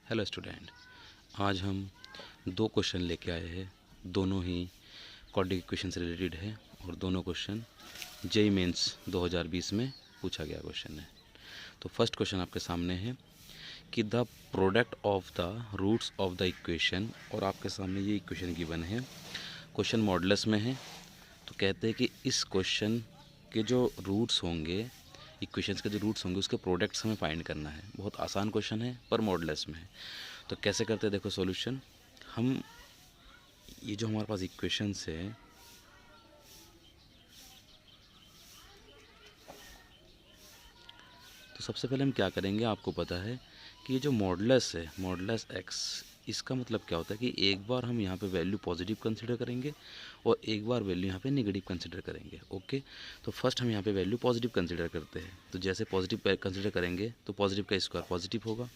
Hello student, आज हम दो क्वेश्चन लेके आए हैं। दोनों ही क्वाड्रेटिक इक्वेशन से रिलेटेड है और दोनों क्वेश्चन जेईई मेंस 2020 में पूछा गया क्वेश्चन है। तो फर्स्ट क्वेश्चन आपके सामने है कि the product of the roots of the equation, और आपके सामने ये इक्वेशन गिवन है। क्वेश्चन मॉडुलस में है, तो कहते हैं कि इस क्वेश्चन के जो रूट्स होंगे, इक्वेशंस के जो रूट्स होंगे उसके प्रोडक्ट्स हमें फाइंड करना है। बहुत आसान क्वेश्चन है पर मॉडुलस में है। तो कैसे करते हैं, देखो सॉल्यूशन। हम ये जो हमारे पास इक्वेशंस है, तो सबसे पहले हम क्या करेंगे, आपको पता है कि ये जो मॉडुलस है, मॉडुलस एक्स, इसका मतलब क्या होता है कि एक बार हम यहाँ पे वैल्यू पॉजिटिव कंसीडर करेंगे और एक बार वैल्यू यहाँ पे नेगेटिव कंसीडर करेंगे। ओके, तो फर्स्ट हम यहाँ पे वैल्यू पॉजिटिव कंसीडर करते हैं। तो जैसे पॉजिटिव कंसीडर करेंगे तो पॉजिटिव का स्क्वायर पॉजिटिव होगा,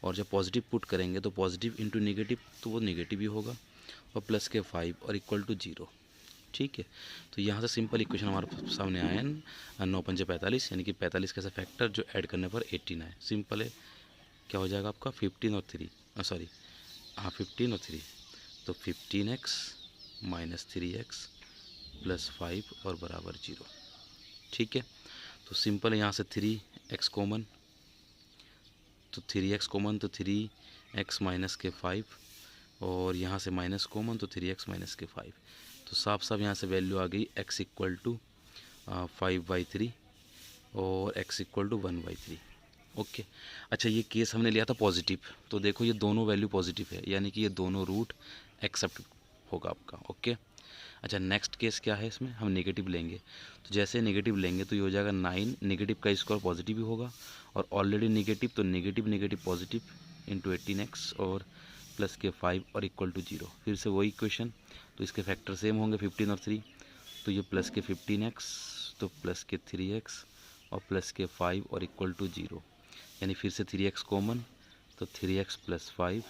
और जब पॉजिटिव पुट करेंगे तो पॉजिटिव इंटू नेगेटिव तो वो नेगेटिव ही होगा, और प्लस के 5 और इक्वल टू 0। ठीक है, तो यहाँ से सिंपल इक्वेशन हमारे सामने आया है 9 पंजे 45, यानी कि 45 कैसा फैक्टर जो ऐड करने पर 18 है। सिंपल है, क्या हो जाएगा आपका 15 और 3, सॉरी हाँ 15 और 3, तो 15x माइनस 3x प्लस 5 और बराबर 0। ठीक है, तो सिंपल है, यहाँ से 3x कॉमन, तो 3x कॉमन, तो 3x माइनस के 5, और यहाँ से माइनस कॉमन, तो 3x माइनस के 5। तो साफ साफ यहाँ से वैल्यू आ गई x इक्वल टू 5/3 और x इक्वल टू 1/3। ओके, अच्छा ये केस हमने लिया था पॉजिटिव, तो देखो ये दोनों वैल्यू पॉजिटिव है, यानी कि ये दोनों रूट एक्सेप्ट होगा आपका। ओके, अच्छा नेक्स्ट केस क्या है, इसमें हम नेगेटिव लेंगे। तो जैसे नेगेटिव लेंगे तो ये हो जाएगा 9, नेगेटिव का स्क्वायर पॉजिटिव ही होगा, और ऑलरेडी नेगेटिव तो negative negative positive into 18x और प्लस के 5 और इक्वल टू 0। फिर से वही इक्वेशन, तो इसके फैक्टर सेम होंगे 15 और 3, तो ये प्लस के 15x तो प्लस के 3x और प्लस के 5 और इक्वल टू 0, यानी फिर से 3x कॉमन, तो 3x प्लस 5,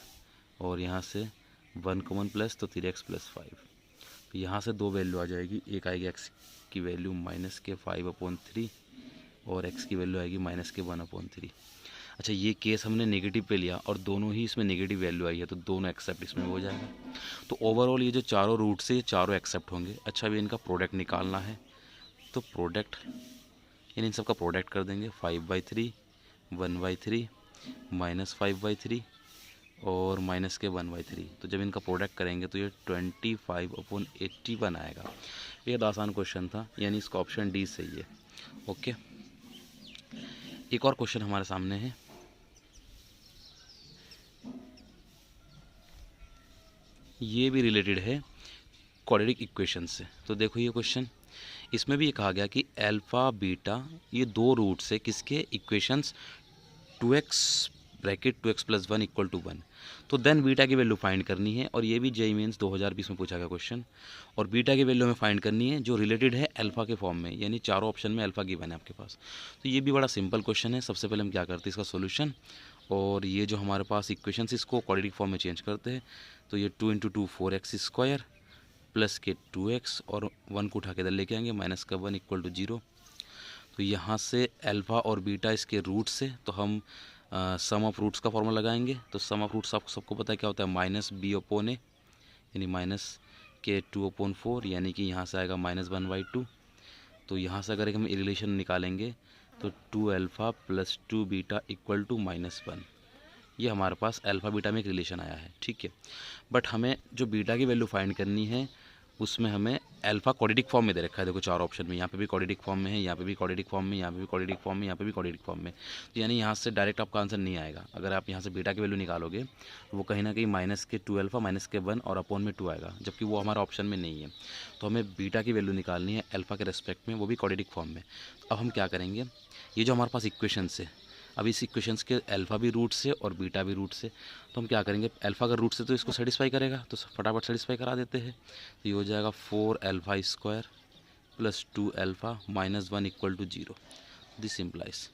और यहाँ से 1 कॉमन प्लस, तो 3x प्लस 5। तो यहाँ से दो वैल्यू आ जाएगी, एक आएगी x की वैल्यू माइनस के 5/3 और x की वैल्यू आएगी माइनस के 1/3। अच्छा ये केस हमने नेगेटिव पे लिया और दोनों ही इसमें नेगेटिव वैल्यू आई है, तो दोनों एक्सेप्ट इसमें हो जाएगा। तो ओवरऑल ये जो चारों रूट से चारों एक्सेप्ट होंगे। अच्छा अभी इनका प्रोडक्ट निकालना है, तो प्रोडक्ट इन सब का प्रोडक्ट कर देंगे। 5/3 1/3 माइनस 5/3 और माइनस के 1/3। तो जब इनका प्रोडक्ट करेंगे तो ये 25/81 आएगा। ये आसान क्वेश्चन था, यानी इसका ऑप्शन डी सही है। ओके, एक और क्वेश्चन हमारे सामने है। ये भी रिलेटेड है क्वाड्रेटिक इक्वेशन से। तो देखो ये क्वेश्चन, इसमें भी ये कहा गया कि अल्फ़ा बीटा ये दो रूट से किसके equations 2x bracket 2x plus 1 equal to 1, तो देन बीटा की वैल्यू फाइंड करनी है। और ये भी जेईई मेंस 2020 में पूछा गया क्वेश्चन, और बीटा की वैल्यू हमें फाइंड करनी है जो रिलेटेड है अल्फ़ा के फॉर्म में, यानी चारों ऑप्शन में अल्फ़ा गिवन है आपके पास। तो ये भी बड़ा सिंपल क्वेश्चन है। सबसे पहले हम क्या करते हैं, इसका सोल्यूशन, और ये जो हमारे पास इक्वेशन इसको क्वाड्रेटिक फॉर्म में चेंज करते हैं। तो ये 2 × 2 4x स्क्वायर प्लस के 2x और 1 को उठा के इधर लेके आएंगे, माइनस का 1 इक्वल टू 0। तो यहाँ से अल्फ़ा और बीटा इसके रूट से, तो हम सम ऑफ रूट्स का फॉर्मूला लगाएंगे। तो सम ऑफ रूट्स आपको सबको पता है क्या होता है, माइनस b/a, यानी माइनस के 2/4, यानी कि यहाँ से आएगा -1/2। तो यहाँ से अगर एक हम रिलेशन निकालेंगे तो 2 alpha plus 2 beta equal to -1। ये हमारे पास अल्फ़ा बीटा में एक रिलेशन आया है। ठीक है, बट हमें जो बीटा की वैल्यू फाइंड करनी है उसमें हमें अल्फ़ा क्वाड्रेटिक फॉर्म में दे रखा है। देखो चार ऑप्शन में, यहाँ पे भी क्वाड्रेटिक फॉर्म में है, यहाँ पे भी क्वाड्रेटिक फॉर्म में, यहाँ पे भी क्वाड्रेटिक फॉर्म में, यहाँ पे भी क्वाड्रेटिक फॉर्म में। तो यानी यहाँ से डायरेक्ट आपका आंसर नहीं आएगा। अगर आप यहाँ से बीटा की वैल्यू निकालोगे तो वो कहीं ना कहीं माइनस के 2 अल्फ़ा माइनस के 1 और अपॉन में 2 आएगा, जबकि वो हमारा ऑप्शन में नहीं है। तो हमें बीटा की वैल्यू निकालनी है अल्फ़ा के रेस्पेक्ट में, वो भी क्वाड्रेटिक फॉर्म में। अब हम क्या करेंगे, ये जो हमारे पास इक्वेशन है, अब इस इक्वेशंस के अल्फ़ा भी रूट से और बीटा भी रूट से, तो हम क्या करेंगे, अल्फ़ा का रूट से तो इसको सेटिस्फाई करेगा, तो फटाफट सेटिस्फाई करा देते हैं। तो ये हो जाएगा 4 alpha square plus 2 alpha minus 1 equal to 0। This implies,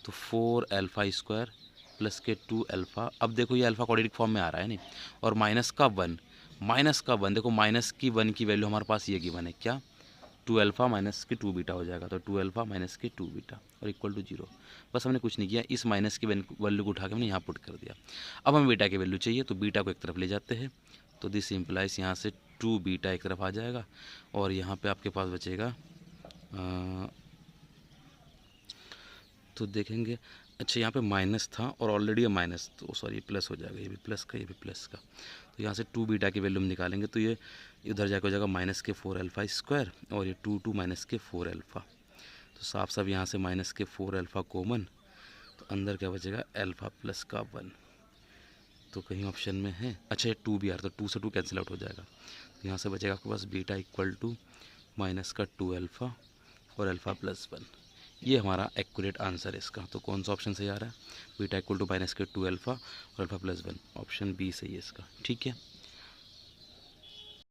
तो 4 अल्फ़ा स्क्वायर प्लस के 2 अल्फ़ा। अब देखो ये अल्फ़ा क्वाड्रेटिक फॉर्म में आ रहा है नहीं, और माइनस का 1, देखो माइनस की 1 की वैल्यू हमारे पास ये गिवन है क्या, टू अल्फ़ा माइनस के टू बीटा हो जाएगा। तो टू अल्फ़ा माइनस के टू बीटा और इक्वल टू 0। बस हमने कुछ नहीं किया, इस माइनस की वैल्यू को उठा के हमने यहाँ पुट कर दिया। अब हमें बीटा की वैल्यू चाहिए, तो बीटा को एक तरफ ले जाते हैं, तो दिस इम्प्लाइज यहाँ से टू बीटा एक तरफ आ जाएगा और यहाँ पे आपके पास बचेगा तो देखेंगे, अच्छा यहाँ पे माइनस था और ऑलरेडी ये माइनस, तो सॉरी प्लस हो जाएगा, ये भी प्लस का ये भी प्लस का। तो यहाँ से टू बीटा की वैल्यू हम निकालेंगे, तो ये उधर जाकर हो जाएगा माइनस के 4 अल्फ़ा स्क्वायर और ये टू माइनस के 4 अल्फ़ा। तो साफ साफ यहाँ से माइनस के 4 अल्फ़ा कॉमन, तो अंदर क्या बचेगा अल्फ़ा प्लस का 1। तो कहीं ऑप्शन में है, अच्छा ये टू भी आ रहा, तो 2 से 2 कैंसिल आउट हो जाएगा। तो यहाँ से बचेगा आपके पास बीटा इक्वल टू माइनस का 2 अल्फ़ा और अल्फ़ा प्लस 1। ये हमारा एक्यूरेट आंसर है इसका। तो कौन सा ऑप्शन सही आ रहा है, बीटा इक्वल टू माइनस के 2 अल्फ़ा और अल्फ़ा प्लस 1, ऑप्शन बी सही है इसका। ठीक है।